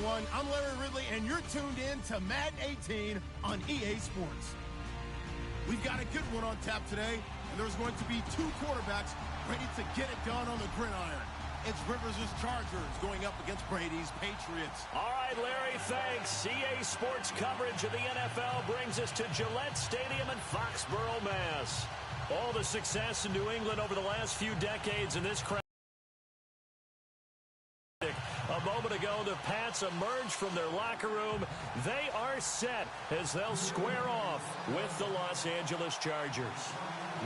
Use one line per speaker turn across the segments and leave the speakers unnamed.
everyone. I'm Larry Ridley, and you're tuned in to Madden 18 on EA Sports. We've got a good one on tap today, and there's going to be two quarterbacks ready to get it done on the gridiron. It's Rivers' Chargers going up against Brady's Patriots.
All right, Larry, thanks. EA Sports coverage of the NFL brings us to Gillette Stadium in Foxborough, Mass. All the success in New England over the last few decades, in this crowd. A moment ago, the Pats emerged from their locker room. They are set as they'll square off with the Los Angeles Chargers.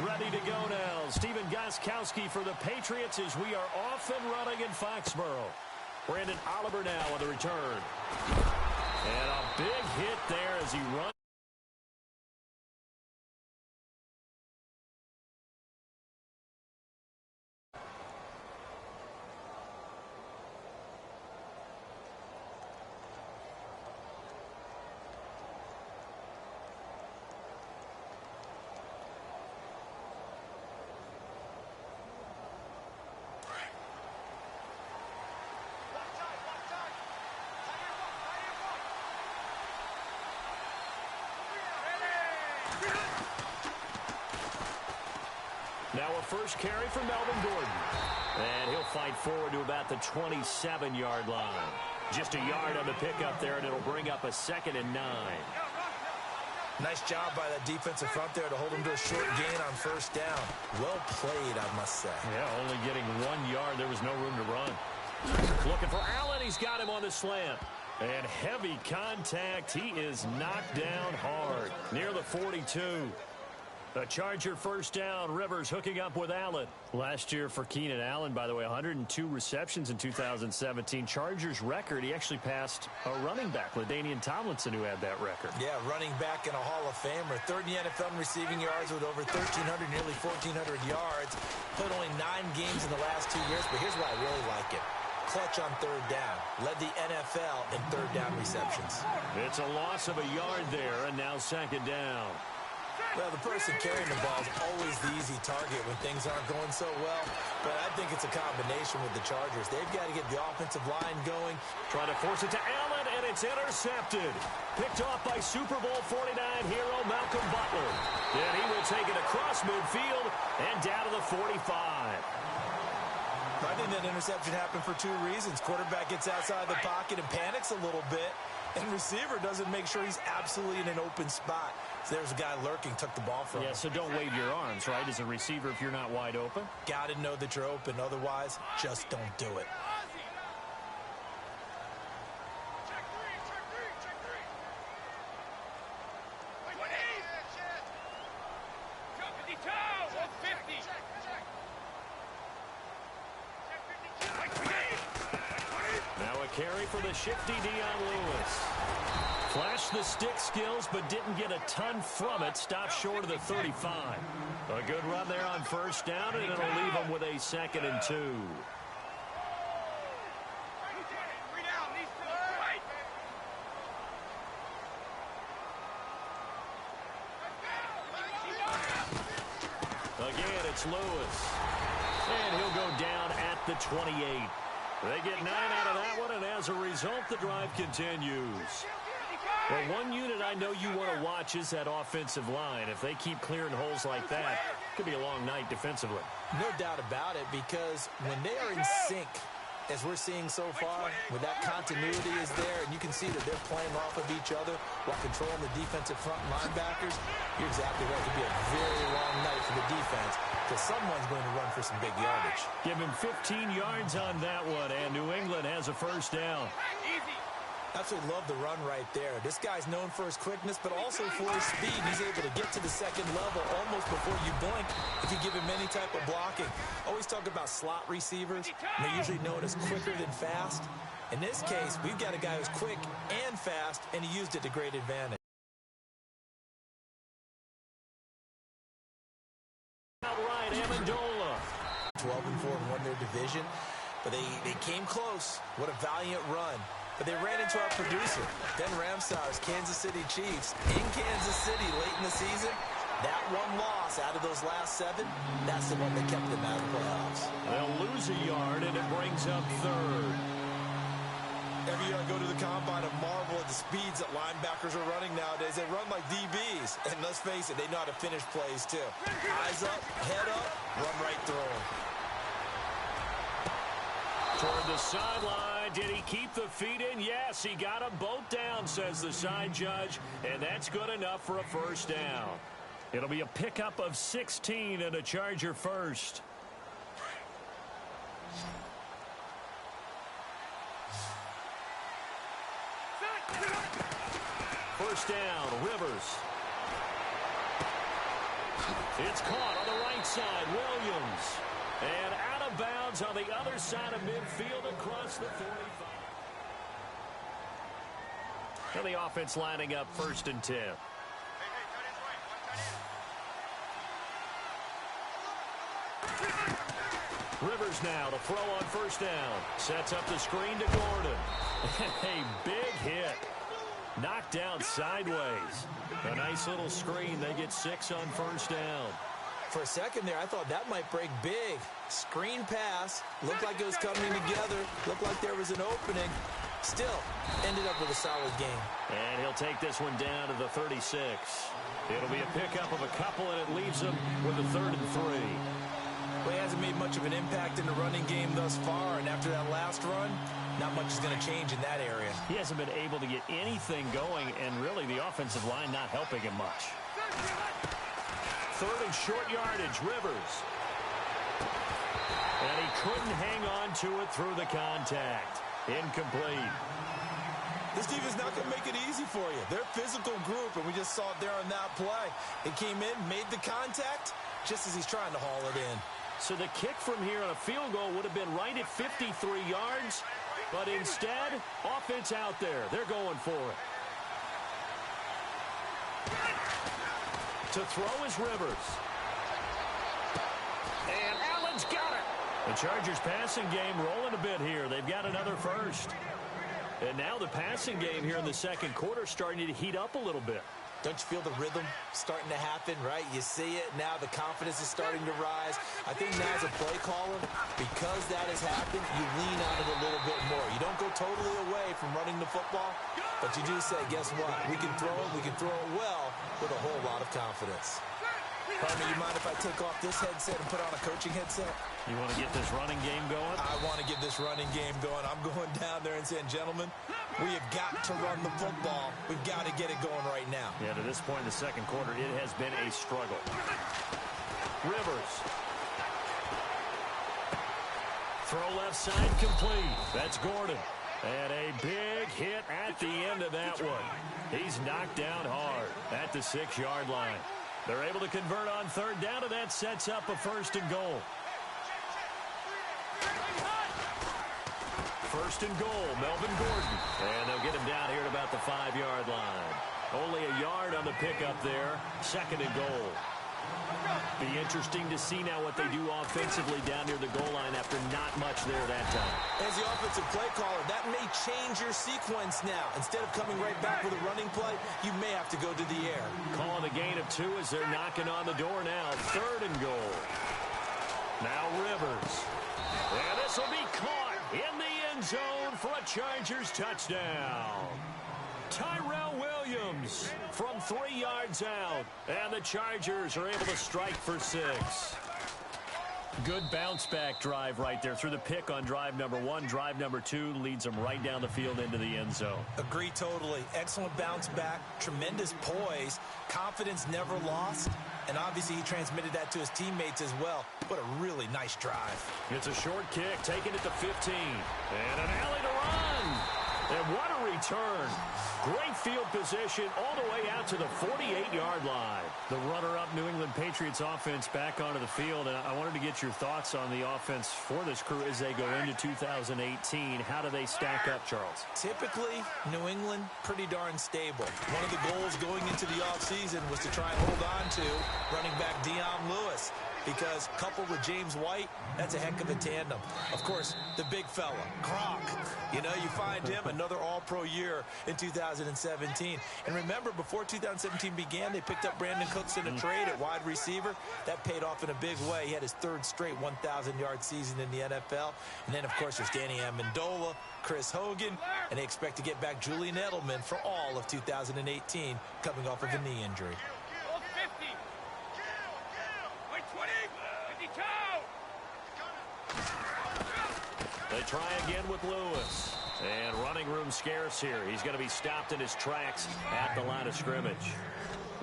Ready to go now. Stephen Gostkowski for the Patriots as we are off and running in Foxborough. Brandon Oliver now on the return. And a big hit there as he runs. Now a first carry for Melvin Gordon. And he'll fight forward to about the 27-yard line. Just a yard on the pickup there, and it'll bring up a 2nd and 9.
Nice job by that defensive front there to hold him to a short gain on first down. Well played, I must say.
Yeah, only getting 1 yard. There was no room to run. Looking for Allen. He's got him on the slant. And heavy contact. He is knocked down hard near the 42. A Charger first down. Rivers hooking up with Allen. Last year for Keenan Allen, by the way, 102 receptions in 2017. Chargers record, he actually passed a running back, LaDainian Tomlinson, who had that record.
Yeah, running back and a Hall of Famer. Third in the NFL in receiving yards with over 1,300, nearly 1,400 yards. Played only 9 games in the last 2 years, but here's why I really like it. Clutch on third down. Led the NFL in third down receptions.
It's a loss of a yard there, and now 2nd down.
Well, the person carrying the ball is always the easy target when things aren't going so well. But I think it's a combination with the Chargers. They've got to get the offensive line going.
Trying to force it to Allen, and it's intercepted. Picked off by Super Bowl 49 hero Malcolm Butler. And he will take it across midfield and down to the 45.
I think that interception happened for 2 reasons. Quarterback gets outside the pocket and panics a little bit. And receiver doesn't make sure he's absolutely in an open spot. So there's a guy lurking, took the ball from him.
Yeah, so don't wave your arms, right, as a receiver if you're not wide open?
Got to know that you're open. Otherwise, just don't do it.
Carry for the shifty Dion Lewis. Flashed the stick skills, but didn't get a ton from it. Stopped short of the 35. A good run there on first down, and it'll leave him with a 2nd and 2. Again, it's Lewis. And he'll go down at the 28. They get 9 out of that one, and as a result, the drive continues. Well, one unit I know you want to watch is that offensive line. If they keep clearing holes like that, it could be a long night defensively.
No doubt about it, because when they are in sync, as we're seeing so far, when that continuity is there, and you can see that they're playing off of each other while controlling the defensive front linebackers, you're exactly right. It could be a very long night for the defense, because someone's going to run for some big yardage.
Give him 15 yards on that one, and New England has a first down.
Absolutely love the run right there. This guy's known for his quickness, but also for his speed. He's able to get to the 2nd level almost before you blink if you give him any type of blocking. Always talk about slot receivers. They're usually known as quicker than fast. In this case, we've got a guy who's quick and fast, and he used it to great advantage.
Outright, Amendola.
12-4 and won their division, but they came close. What a valiant run. But they ran into our producer, Ben Ramsar's Kansas City Chiefs, in Kansas City late in the season. That one loss out of those last 7, that's the one that kept them out of the playoffs.
They'll lose a yard, and it brings up 3rd.
Every year I go to the combine and marvel at the speeds that linebackers are running nowadays. They run like DBs. And let's face it, they know how to finish plays too. Eyes up, head up, run right through them.
Toward the sideline. Did he keep the feet in? Yes, he got them both down, says the side judge. And that's good enough for a first down. It'll be a pickup of 16 and a Charger first. First down, Rivers. It's caught on the right side, Williams. And out of bounds on the other side of midfield across the 45. And the offense lining up 1st and 10. Rivers now to throw on first down. Sets up the screen to Gordon. A big hit. Knocked down sideways. A nice little screen. They get 6 on first down.
For a second there, I thought that might break big. Screen pass. Looked like it was coming together. Looked like there was an opening. Still, ended up with a solid game.
And he'll take this one down to the 36. It'll be a pickup of a couple, and it leaves him with a 3rd and 3.
Well, he hasn't made much of an impact in the running game thus far, and after that last run, not much is going to change in that area.
He hasn't been able to get anything going, and really the offensive line not helping him much. 3rd and short yardage, Rivers. And he couldn't hang on to it through the contact. Incomplete.
This team is not going to make it easy for you. They're a physical group, and we just saw it there on that play. They came in, made the contact, just as he's trying to haul it in.
So the kick from here on a field goal would have been right at 53 yards, but instead, offense out there. They're going for it. To throw is Rivers. And Allen's got it. The Chargers passing game rolling a bit here. They've got another first. And now the passing game here in the second quarter starting to heat up a little bit.
Don't you feel the rhythm starting to happen, right? You see it. Now the confidence is starting to rise. I think now as a play caller, because that has happened, you lean on it a little bit more. You don't go totally away from running the football, but you do say, guess what? We can throw it well with a whole lot of confidence. Partner, you mind if I take off this headset and put on a coaching headset?
You want to get this running game going?
I want to get this running game going. I'm going down there and saying, gentlemen, we have got to run the football. We've got to get it going right now.
Yeah, to this point in the second quarter, it has been a struggle. Rivers. Throw left side complete. That's Gordon. And a big hit at the end of that one. He's knocked down hard at the 6-yard line. They're able to convert on third down, and that sets up a 1st and goal. 1st and goal, Melvin Gordon. And they'll get him down here at about the 5-yard line. Only a yard on the pickup there. 2nd and goal. Be interesting to see now what they do offensively down near the goal line after not much there that time.
As the offensive play caller, that may change your sequence now. Instead of coming right back with a running play, you may have to go to the air.
Calling a gain of 2 as they're knocking on the door now. 3rd and goal. Now Rivers. And this will be caught in the end zone for a Chargers touchdown. Tyrell Williams from 3 yards out. And the Chargers are able to strike for 6. Good bounce-back drive right there through the pick on drive number 1. Drive number 2 leads them right down the field into the end zone.
Agree totally. Excellent bounce-back, tremendous poise, confidence never lost, and obviously he transmitted that to his teammates as well. What a really nice drive.
It's a short kick, taking it to 15. And an alley to run. And what a return. Great field position all the way out to the 48-yard line. The runner-up New England Patriots offense back onto the field. And I wanted to get your thoughts on the offense for this crew as they go into 2018. How do they stack up, Charles?
Typically, New England, pretty darn stable. One of the goals going into the offseason was to try and hold on to running back Dion Lewis, because coupled with James White, that's a heck of a tandem. Of course, the big fella, Gronk. You know, you find him another all-pro year in 2017. And remember, before 2017 began, they picked up Brandon Cooks in a trade at wide receiver. That paid off in a big way. He had his third straight 1,000-yard season in the NFL. And then, of course, there's Danny Amendola, Chris Hogan, and they expect to get back Julian Edelman for all of 2018, coming off of a knee injury.
They try again with Lewis. And running room scarce here. He's going to be stopped in his tracks at the line of scrimmage.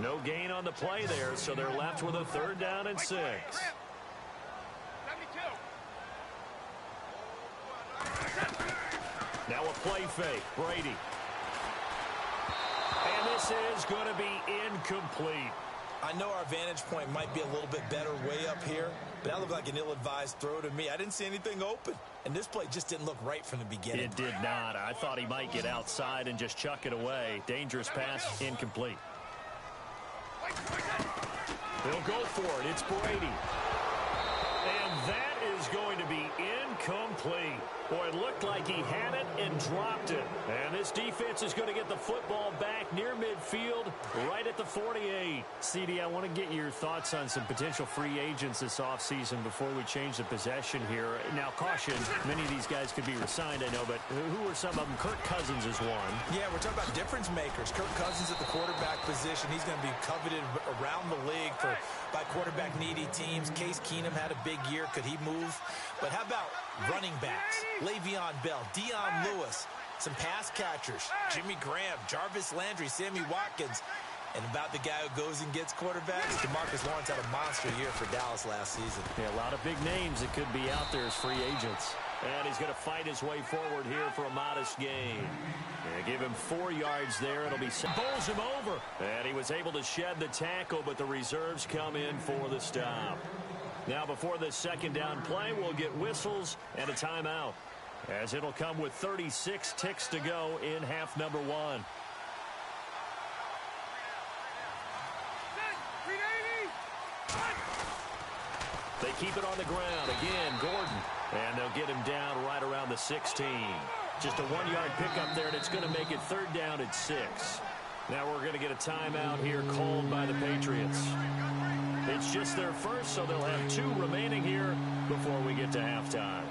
No gain on the play there, so they're left with a 3rd down and 6. Now a play fake. Brady. And this is going to be incomplete.
I know our vantage point might be a little bit better way up here, but that looked like an ill-advised throw to me. I didn't see anything open, and this play just didn't look right from the beginning.
It did not. I thought he might get outside and just chuck it away. Dangerous pass, incomplete. They'll go for it. It's Brady. And that is going to be incomplete. Boy, it looked like he had it and dropped it. And this defense is going to get the football back near midfield, right at the 48. CD, I want to get your thoughts on some potential free agents this offseason before we change the possession here. Now, caution, many of these guys could be resigned, I know, but who are some of them? Kirk Cousins is one.
Yeah, we're talking about difference makers. Kirk Cousins at the quarterback position. He's going to be coveted around the league by quarterback-needy teams. Case Keenum had a big year. Could he move? But how about running backs? Le'Veon Bell, Dion Lewis, some pass catchers, Jimmy Graham, Jarvis Landry, Sammy Watkins. And about the guy who goes and gets quarterbacks, DeMarcus Lawrence had a monster year for Dallas last season.
Yeah, a lot of big names that could be out there as free agents. And he's going to fight his way forward here for a modest gain. Yeah, give him 4 yards there. It'll be bowls him over. And he was able to shed the tackle, but the reserves come in for the stop. Now, before this 2nd down play, we'll get whistles and a timeout, as it'll come with 36 ticks to go in half number 1. They keep it on the ground. Again, Gordon. And they'll get him down right around the 16. Just a 1-yard pickup there, and it's going to make it 3rd down at 6. Now we're going to get a timeout here called by the Patriots. It's just their first, so they'll have 2 remaining here before we get to halftime.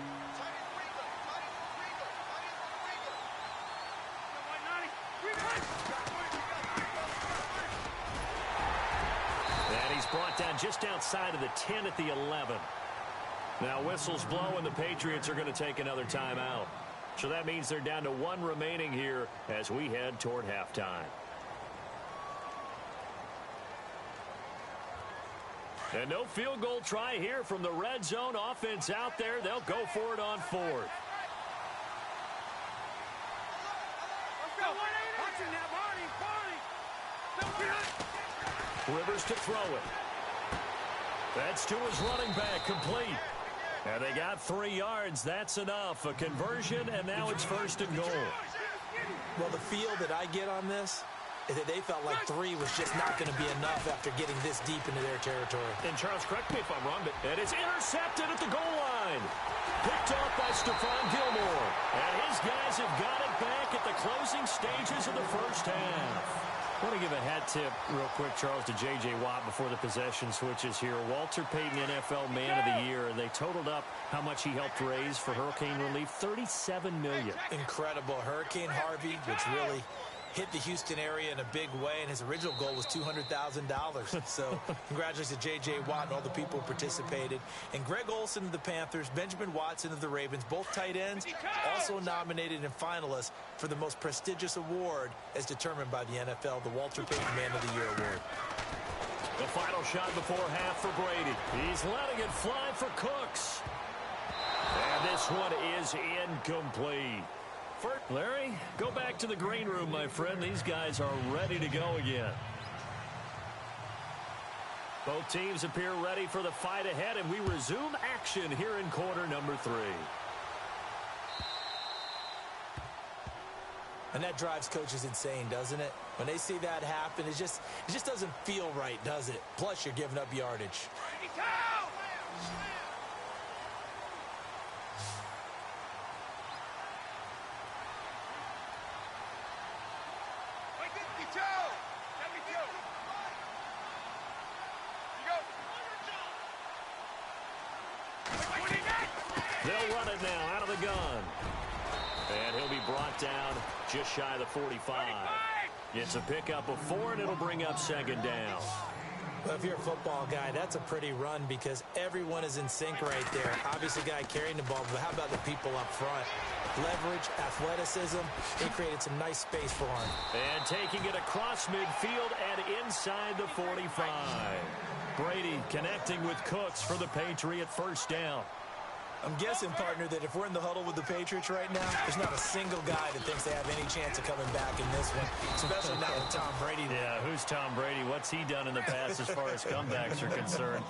And he's brought down just outside of the 10 at the 11. Now whistles blow, and the Patriots are going to take another timeout. So that means they're down to 1 remaining here as we head toward halftime. And no field goal try here from the red zone. Offense out there. They'll go for it on 4th. Rivers to throw it. That's to his running back, complete. And they got 3 yards. That's enough. A conversion, and now it's 1st and goal.
Well, the feel that I get on this is that they felt like 3 was just not going to be enough after getting this deep into their territory.
And Charles, correct me if I'm wrong, but it is intercepted at the goal line. Picked off by Stephon Gilmore. And his guys have got it back at the closing stages of the first half. I want to give a hat tip real quick, Charles, to J.J. Watt before the possession switches here. Walter Payton, NFL Man of the Year. They totaled up how much he helped raise for hurricane relief, $37 million.
Incredible. Hurricane Harvey, which really hit the Houston area in a big way, and his original goal was $200,000. So congratulations to J.J. Watt and all the people who participated. And Greg Olsen of the Panthers, Benjamin Watson of the Ravens, both tight ends, also nominated and finalists for the most prestigious award as determined by the NFL, the Walter Payton Man of the Year Award.
The final shot before half for Brady. He's letting it fly for Cooks. And this one is incomplete. Larry, go back to the green room, my friend. These guys are ready to go again. Both teams appear ready for the fight ahead, and we resume action here in quarter number 3.
And that drives coaches insane, doesn't it? When they see that happen, it just doesn't feel right, does it? Plus, you're giving up yardage.
brought down just shy of the 45. It's a pickup of 4, and it'll bring up second down.
Well, if you're a football guy, that's a pretty run because everyone is in sync right there. Obviously, guy carrying the ball, but how about the people up front? Leverage, athleticism, they created some nice space for him.
And taking it across midfield and inside the 45. Brady connecting with Cooks for the Patriot first down.
I'm guessing, partner, that if we're in the huddle with the Patriots right now, there's not a single guy that thinks they have any chance of coming back in this one, especially not with Tom Brady.
Yeah, who's Tom Brady? What's he done in the past as far as comebacks are concerned?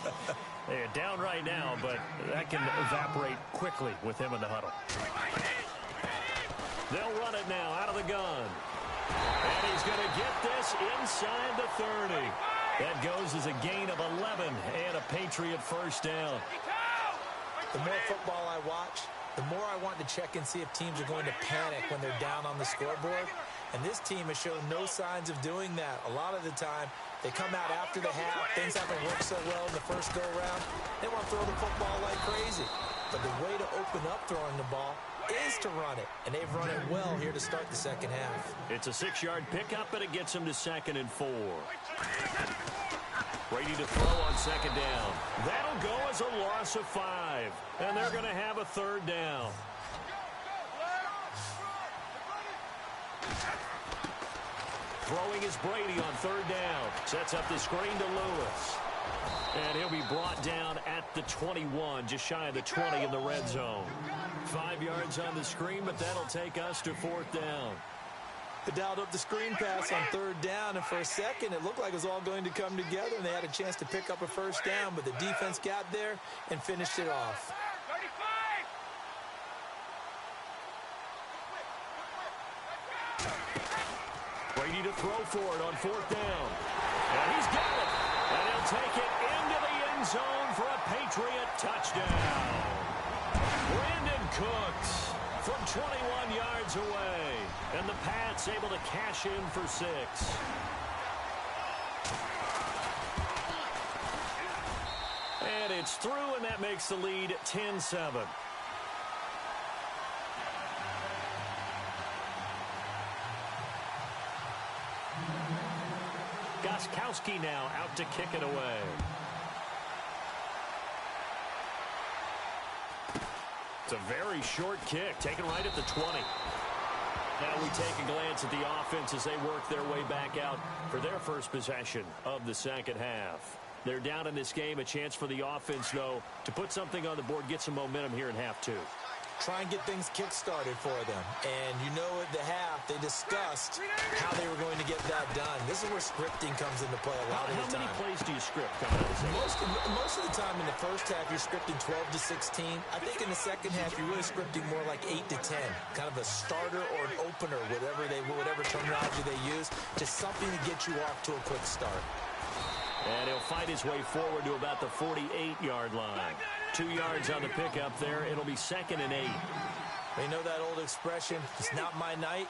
They're down right now, but that can evaporate quickly with him in the huddle. They'll run it now out of the gun. And he's going to get this inside the 30. That goes as a gain of 11 and a Patriot first down.
The more football I watch, the more I want to check and see if teams are going to panic when they're down on the scoreboard. And this team has shown no signs of doing that. A lot of the time, they come out after the half. Things haven't worked so well in the first go-around. They want to throw the football like crazy. But the way to open up throwing the ball is to run it. And they've run it well here to start the second half.
It's a 6-yard pickup, and it gets them to 2nd and 4. Brady to throw on second down. That'll go as a loss of 5. And they're going to have a third down. Throwing is Brady on third down. Sets up the screen to Lewis. And he'll be brought down at the 21, just shy of the 20 in the red zone. 5 yards on the screen, but that'll take us to 4th down.
They dialed up the screen pass on third down, and for a second, it looked like it was all going to come together, and they had a chance to pick up a first down, but the defense got there and finished it off.
Brady to throw for it on 4th down. And he's got it. And he'll take it into the end zone for a Patriot touchdown. Brandon Cooks from 21 yards away. And the Pats able to cash in for 6. And it's through, and that makes the lead 10-7. Gostkowski now out to kick it away. It's a very short kick, taken right at the 20. Now we take a glance at the offense as they work their way back out for their first possession of the second half. They're down in this game. A chance for the offense, though, to put something on the board, get some momentum here in half 2.
Try and get things kick-started for them. And you know at the half, they discussed how they were going to get that done. This is where scripting comes into play a lot of the time.
How many plays do you script coming out of this?
Most of the time in the first half, you're scripting 12 to 16. I think in the second half, you're really scripting more like 8 to 10. Kind of a starter or an opener, whatever terminology they use. Just something to get you off to a quick start.
And he'll fight his way forward to about the 48-yard line. 2 yards on the pickup there. It'll be 2nd and 8.
They know that old expression, it's not my night.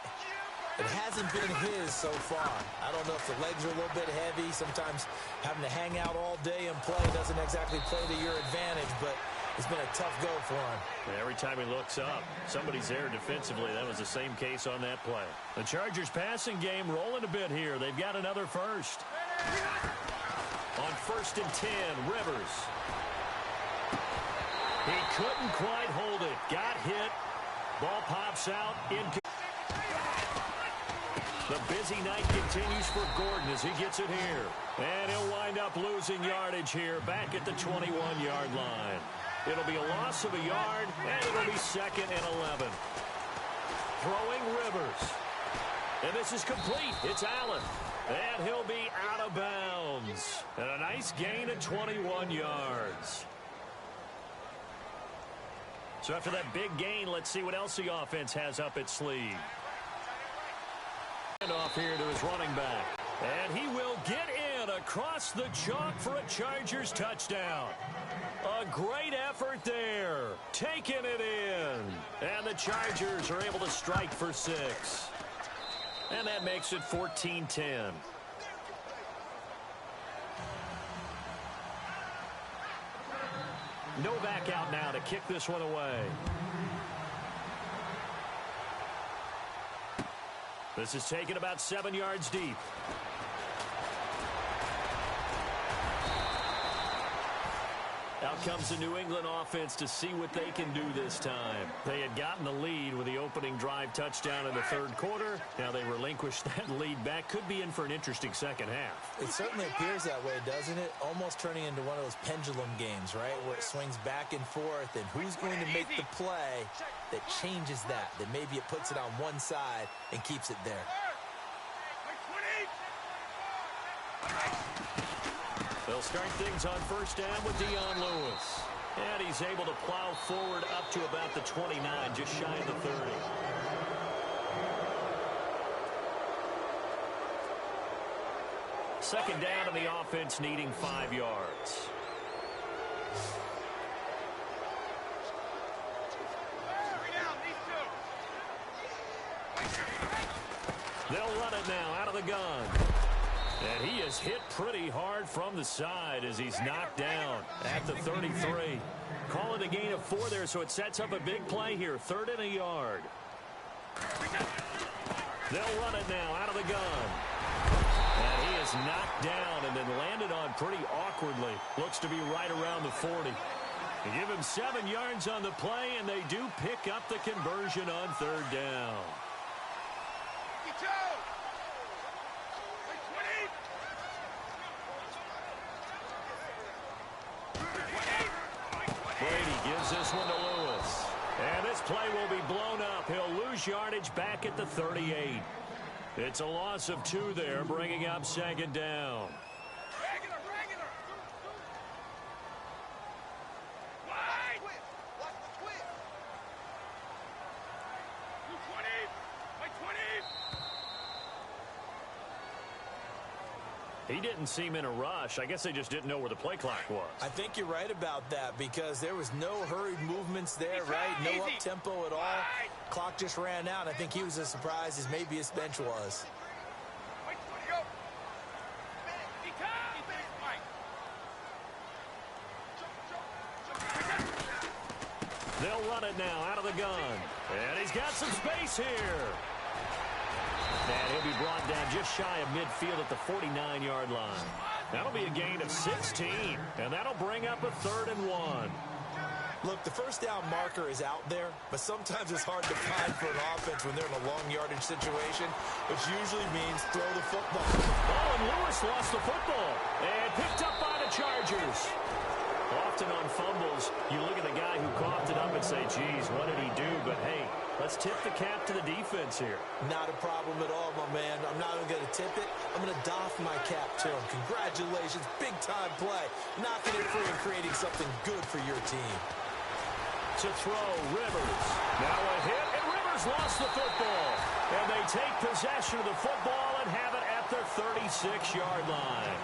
It hasn't been his so far. I don't know if the legs are a little bit heavy. Sometimes having to hang out all day and play doesn't exactly play to your advantage, but it's been a tough go for him.
And every time he looks up, somebody's there defensively. That was the same case on that play. The Chargers passing game rolling a bit here. They've got another first. On 1st and 10, Rivers. He couldn't quite hold it. Got hit. Ball pops out. The busy night continues for Gordon as he gets it here. And he'll wind up losing yardage here back at the 21-yard line. It'll be a loss of a yard, and it'll be 2nd and 11. Throwing Rivers. And this is complete. It's Allen. And he'll be out of bounds. And a nice gain of 21 yards. So after that big gain, let's see what else the offense has up its sleeve. And off here to his running back. And he will get in across the chalk for a Chargers touchdown. A great effort there. Taking it in. And the Chargers are able to strike for 6. And that makes it 14-10. Novak out now to kick this one away. This is taken about 7 yards deep. Out comes the New England offense to see what they can do this time. They had gotten the lead with the opening drive touchdown in the third quarter. Now they relinquished that lead back. Could be in for an interesting second half.
It certainly appears that way, doesn't it? Almost turning into one of those pendulum games, right, where it swings back and forth, and who's going to make the play that changes that maybe it puts it on one side and keeps it there.
They'll start things on first down with Dion Lewis. And he's able to plow forward up to about the 29, just shy of the 30. Second down, and the offense needing 5 yards. They'll run it now out of the gun. And he is hit pretty hard from the side as he's knocked down at the 33. Call it a gain of 4 there, so it sets up a big play here. 3rd and a yard. They'll run it now out of the gun. And he is knocked down and then landed on pretty awkwardly. Looks to be right around the 40. They give him 7 yards on the play, and they do pick up the conversion on 3rd down. Brady gives this one to Lewis. And this play will be blown up. He'll lose yardage back at the 38. It's a loss of 2 there, bringing up 2nd down. He didn't seem in a rush. I guess they just didn't know where the play clock was.
I think you're right about that because there was no hurried movements there, right? No up-tempo at all. Clock just ran out. I think he was as surprised as maybe his bench was.
They'll run it now out of the gun. And he's got some space here. And he'll be brought down just shy of midfield at the 49-yard line. That'll be a gain of 16, and that'll bring up a 3rd and 1.
Look, the first down marker is out there, but sometimes it's hard to find for an offense when they're in a long yardage situation, which usually means throw the football.
Oh, and Lewis lost the football and picked up by the Chargers. Often on fumbles, you look at the guy who coughed it up and say, geez, what did he do? But, hey, let's tip the cap to the defense here.
Not a problem at all, my man. I'm not even going to tip it. I'm going to doff my cap to him. Congratulations. Big-time play. Knocking it free and creating something good for your team.
To throw, Rivers. Now a hit, and Rivers lost the football. And they take possession of the football and have it at their 36-yard line.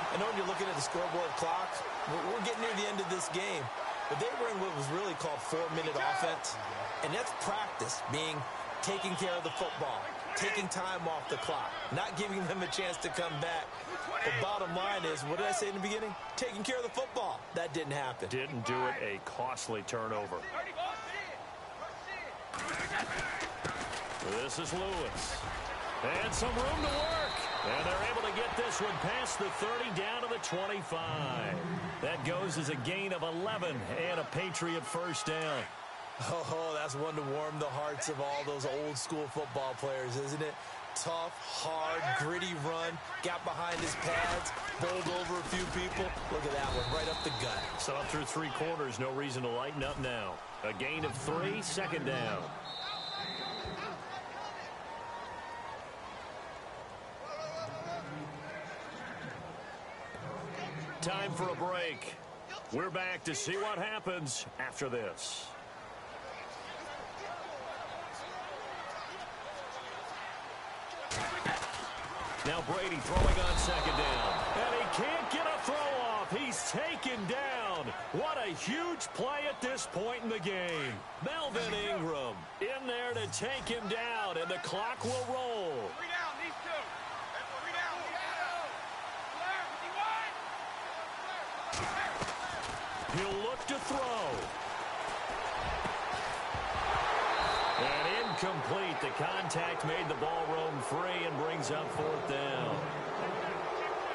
I know when you're looking at the scoreboard clock, we're getting near the end of this game. But they were in what was really called 4-minute offense. And that's practice, being taking care of the football, taking time off the clock, not giving them a chance to come back. The bottom line is, what did I say in the beginning? Taking care of the football. That didn't happen.
Didn't do it. A costly turnover. This is Lewis. And some room to work. And they're able to get this one past the 30 down to the 25. That goes as a gain of 11 and a Patriot first down.
Oh, that's one to warm the hearts of all those old school football players, isn't it? Tough, hard, gritty run. Got behind his pads, bowled over a few people. Look at that one, right up the gut.
So up through 3 quarters, no reason to lighten up now. A gain of 3, 2nd down. Time for a break. We're back to see what happens after this. Now Brady throwing on 2nd down. And he can't get a throw off. He's taken down. What a huge play at this point in the game. Melvin Ingram in there to take him down, and the clock will roll. He'll look to throw. And incomplete. The contact made the ball roam free and brings up fourth down.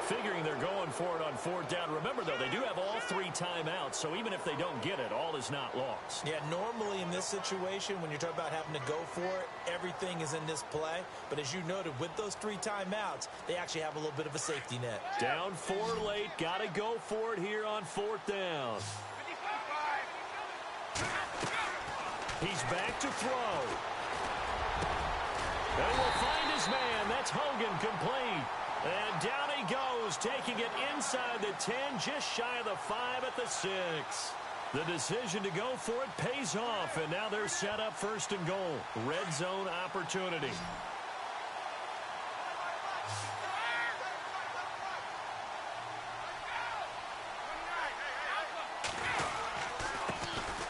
Figuring they're going for it on fourth down. Remember, though, they do have all 3 timeouts, so even if they don't get it, all is not lost.
Yeah, normally in this situation, when you're talking about having to go for it, everything is in this play. But as you noted, with those 3 timeouts, they actually have a little bit of a safety net.
Down 4 late. Got to go for it here on fourth down. He's back to throw. And will find his man. That's Hogan, complete. And down he goes, taking it inside the 10, just shy of the 5 at the 6. The decision to go for it pays off, and now they're set up first and goal. Red zone opportunity.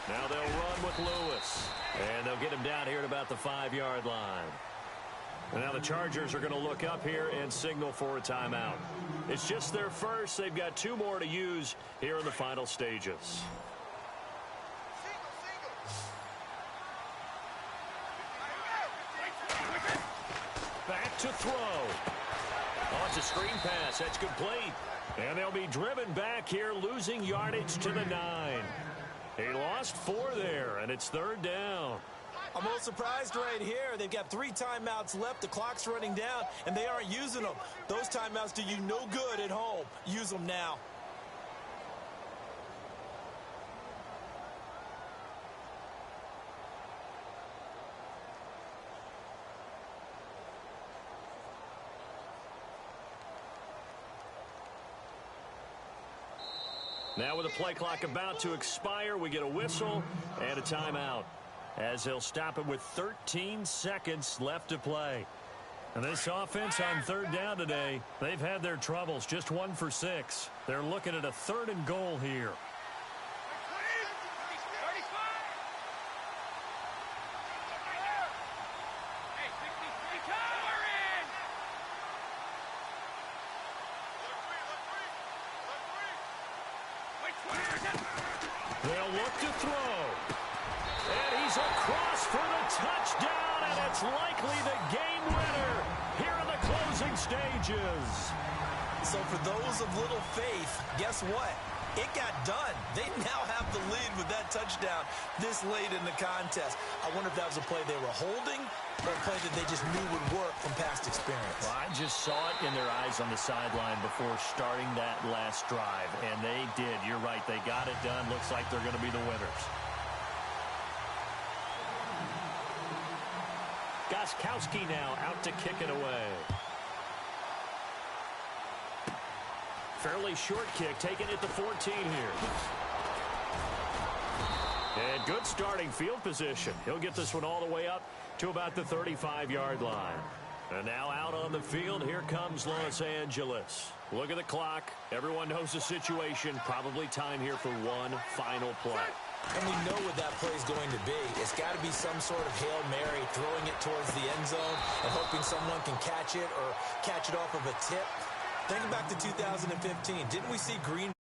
Now they'll run with Lewis, and they'll get him down here at about the 5-yard line. And now the Chargers are going to look up here and signal for a timeout. It's just their first. They've got 2 more to use here in the final stages. Back to throw. Oh, it's a screen pass. That's complete. And they'll be driven back here, losing yardage to the 9. He lost 4 there, and it's third down.
I'm a little surprised right here. They've got 3 timeouts left. The clock's running down, and they aren't using them. Those timeouts do you no good at home. Use them now.
Now with the play clock about to expire, we get a whistle and a timeout, as he'll stop it with 13 seconds left to play. And this offense on third down today, they've had their troubles. Just 1 for 6. They're looking at a 3rd and goal here. They'll look to throw. And he's across for the touchdown, and it's likely the game winner here in the closing stages.
So for those of little faith, guess what? It got done. They now have the lead with that touchdown this late in the contest. I wonder if that was a play they were holding or a play that they just knew would work from past experience.
Well, I just saw it in their eyes on the sideline before starting that last drive, and they did. You're right. They got it done. Looks like they're going to be the winners. Gostkowski now out to kick it away. Fairly short kick, taking it to 14 here. And good starting field position. He'll get this one all the way up to about the 35-yard line. And now out on the field, here comes Los Angeles. Look at the clock. Everyone knows the situation. Probably time here for one final play.
And we know what that play is going to be. It's got to be some sort of Hail Mary, throwing it towards the end zone and hoping someone can catch it or catch it off of a tip. Thinking back to 2015, didn't we see Green